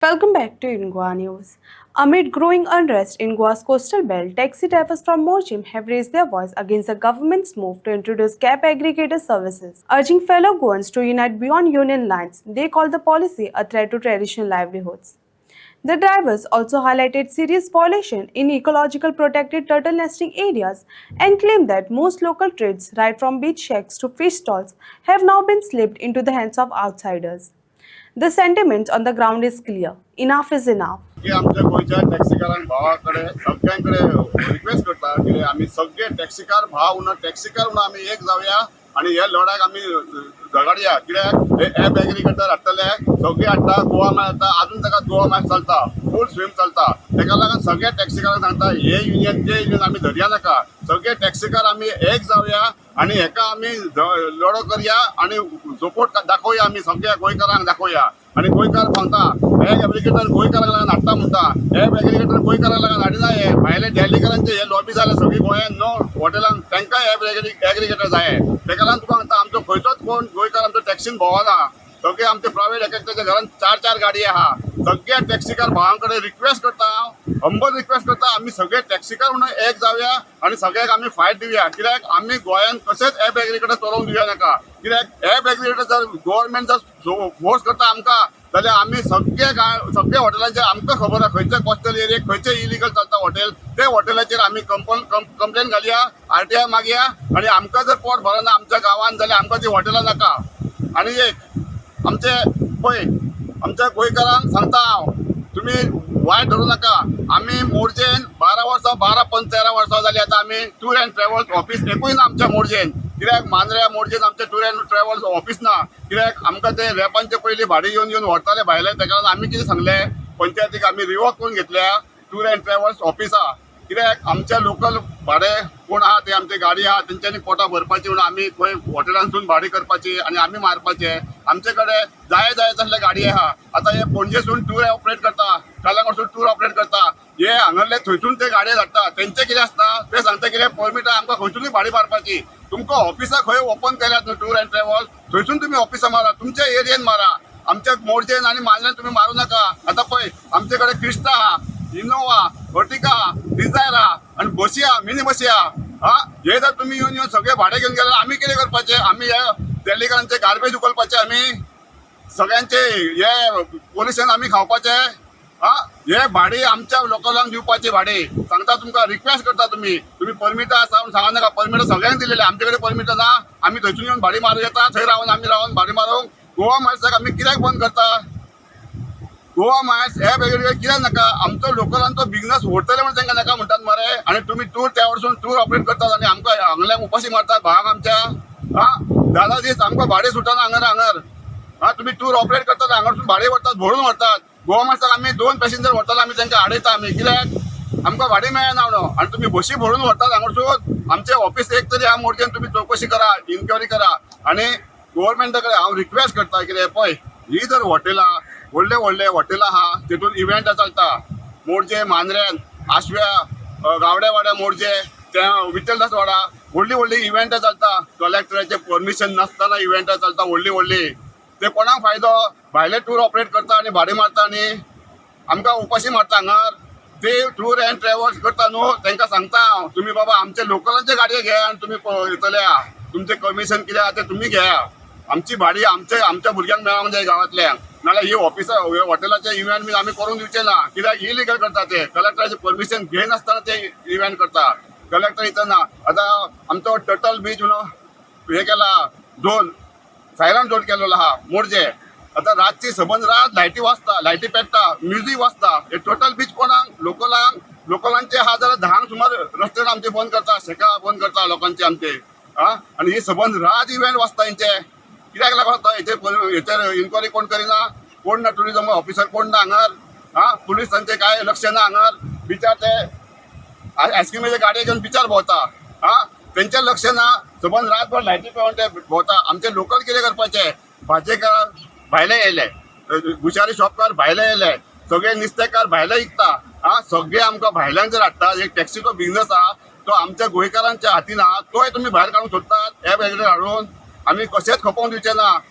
Welcome back to Ingwa News. Amid growing unrest in Goa's coastal belt, taxi drivers from Morjim have raised their voice against the government's move to introduce cab aggregator services, urging fellow Goans to unite beyond union lines. They call the policy a threat to traditional livelihoods. The drivers also highlighted serious violation in ecological protected turtle nesting areas and claimed that most local trades, right from beach shacks to fish stalls, have now been slipped into the hands of outsiders. The sentiment on the ground is clear. Enough is enough. की आमच्या गोंयच्या टॅक्सीकारांक भावाकडे सगळ्यांकडे request करता की आम्ही सगळे taxi car भाव उन्हा टॅक्सीकार म्हणून आम्ही एक जाऊया आणि हे लढाक आम्ही झगडया कित्याक हे ॲप एग्रीगेटर हाडटले सगळे हाडटा गोवा मॅच येता अजून ताका गोवा मॅच चलता फूल स्विम चलता ताका लागून सगळे टॅक्सीकारांक सांगता हे युनियन ते युनियन आम्ही धरया नाका सगळे टॅक्सीकार आम्ही एक जाऊया आणि हेका आम्ही लढो करया आणि सपोर्ट दाखोवया आम्ही सगळ्या गोंयकारांक दाखोवया आणि गोंयकार सांगता हे एग्रीगेटर गोंयकारांक लागून हाडटा म्हणटा हे एग्रीगेटर गोंयकारांक लागून हाडिना हे भायले दिल्लीकारांचे हे लॉबी जाले सगळी गोंयान नो हॉटेलांक तांकां एग्रीगेटर जाय ताका लागून तुका सांगता आमचो खंयचोच कोण गोंयकार आमचो टॅक्सीन भोंवना सगळे आमचे प्रायव्हेट एकाच्या घरान चार चार गाडी आहा सगळ्या टॅक्सीकार भावांकडे रिक्वेस्ट करता हंबल रिक्वेस्ट करता आम्ही सगळे टॅक्सीकार म्हणून एक जाऊया आणि सगळ्याक आम्ही फायट दिवया कित्याक आम्ही गोंयान कशेंच ॲप एग्रीगेटर चलोवंक दिवया नाका कित्याक ॲप एग्रीगेटर जर गव्हर्नमेंट जर फोर्स करता आमकां जाल्यार आमी सगळे हॉटेलांचेर आमकां खबर आहा खंयच्या कोस्टल एरियेक खंयचे इलिगल चलता हॉटेल ते हॉटेलाचेर आमी कंप्लेन घालया आरटीआय मागया आणि आमकां जर पोट भरना आमच्या गांवांत जाल्यार आमकां ती हॉटेलां नाका आणि एक आमचे पळय आमच्या गोंयकारांक सांगता हांव तुमी वायट धरूं नाका आमी मोरजेन 12 वर्सां 13 वर्सां जालीं आतां आमी टूर अँड ट्रॅव्हल्स ऑफिस एकूय ना आमच्या मोरजेन कित्याक मांद्र्या मोरजेन आमचे टूर अँड ट्रॅव्हल्स ऑफिस ना कित्याक आमकां ते रॅपांचे पयलीं भाडें येवन व्हरताले भायले ताका लागून आमी कितें सांगलें पंचायतीक आमी रिवोक करून घेतल्या टूर अँड ट्रॅव्हल्स ऑफिसां कित्याक आमच्या लोकल भाडें कोण आहा ते आमची गाडी आहा तेंच्यांनी पोटां भरपाची म्हणून आमी खंय हॉटेलांतसून भाडी करपाची आनी आमी मारपाचे आमचे कडेन जाय तसले गाडी आहा आतां हे पणजेसून टूर ऑपरेट करता कालांगूटसून टूर ऑपरेट करता हे हांगरले थंयसून ते गाडये धाडटा तेंचे कितें आसता ते सांगता कितें परमिटा आमकां खंयसूनय भाडी मारपाची तुमकां ऑफिसां खंय ओपन केल्यात न्हू टूर अँड ट्रॅव्हल्स थंयसून तुमी ऑफिसां मारा तुमच्या एरियेन मारा आमच्या मोरजेन आनी मांद्र्यान तुमी मारूं नाका आतां पळय आमचे कडेन क्रिस्टा आहा इनोवा अर्टिगा डिझायर आहा आनी बसी आहा मिनी बसी आहा हे जर तुम्ही येवन सगळे भाडे घेवन गेल्यार आमी कितें करपाचें आमी हे दिल्लीकारांचे गार्बेज उखलपाचे आमी सगळ्यांचे हे पोलिसांन आमी खावपाचे हे भाडे आमच्या लोकलांक दिवपाची भाडे सांगता तुमकां रिक्वेस्ट करता तुमी परमिटां आसा म्हूण सांगा नाका परमिटां सगळ्यांक दिलेले आमचे कडेन परमिटां ना आमी थंयसून येवन भाडी मारूं येता थंय रावन आमी रावन भाडी मारूंक गोवा मार्साक आमी कित्याक बंद करता गोवा मार्स हे वेगवेगळे कित्याक नाका आमचो लोकलांचो बिझनस व्हरतले म्हण तांकां नाका म्हणटात मरे आणि तुम्ही टूर त्या वरसून टूर ऑपरेट करतात आणि आमकां हांगल्यांक उपाशी मारतात भावाक आमच्या दादा दीस आमकां भाडें सुटना हांगर तुम्ही टूर ऑपरेट करतात हांगरसून भाडें व्हरतात भरून व्हरतात गोवा मार्साक आमी 2 पॅसेंजर व्हरताले आमी तांकां आडयता आमी कित्याक आमकां भाडें मेळना म्हणून आणि तुम्ही बशी भरून व्हरतात हांगरसून आमचे ऑफिस एक तरी ह्या मोर्चेन तुम्ही चौकशी करा इन्क्वायरी करा आणि गव्हर्नमेंटा कडेन हांव रिक्वेस्ट करता कितें पळय ही जर हॉटेलां व्हडले हॉटेलां आहा तितून इव्हेंटां चलता मोरजे मांद्र्यान आशव्या गावडेवाड्या मोरजे त्या विठ्ठलदास वाडा व्हडली इव्हेंटां चलता कलेक्टराचे परमिशन नासतना इव्हेंटां चलता व्हडली ते कोणाक फायदो भायले टूर ऑपरेट करता आनी भाडें मारता आनी आमकां उपाशी मारता हांगार ते टूर अँड ट्रॅव्हल्स करता न्हू तांकां सांगता हांव तुमी बाबा आमचे लोकलांचे गाडये घेया आनी तुमी येतले तुमचे कमिशन कितें आहा तें तुमी घेया आमची भाडी आमच्या भुरग्यांक मेळोंक जाय गांवांतल्यांक नाल्यार ही ऑफिसां हॉटेलाचे इव्हेंट बी आमी करूंक दिवचे ना कित्याक इलिगल करता ते कलेक्टराचे परमिशन घेनासतना ते इव्हेंट करता कलेक्टर येतना आतां आमचो टर्टल बीच म्हणून हे केला झोन सायलंट झोन केलेलो आहा मोरजे आतां रातची सबंद रात लायटी पेट्टा म्युजीक वाजता हे टोटल बीच कोणाक लोकलांचे आहा जाल्यार 10 सुमार रस्ते आमचे बंद करता शेका बंद करता लोकांचे आमचे आनी ही सबंद रात इव्हेंट वाजता हेंचे कित्याक लागता हेचेर इन्क्वायरी कोण करिना कोण ना टुरिजम ऑफिसर कोण ना हांगार पुलिसांचे काय लक्ष ना हांगार बिचार ते आयस्क्रीमाचे गाडये घेवन बिचार भोंवता तेंचे लक्ष ना सबंद रातभर लायटी पेवन ते भोंवता आमचे लोकल कितें करपाचे भाजेकार भायले येयले बुशारी शॉपकार भायले येयले सगळे नुस्तेकार भायले विकता सगळे आमकां भायल्यान जर हाडटा एक टॅक्सीचो बिझनस आहा तो आमच्या गोंयकारांच्या हातीन आहा तोय तुमी भायर काडूंक सोदतात हे वेगळे हाडून आमी कशेंच खपोवंक दिवचे ना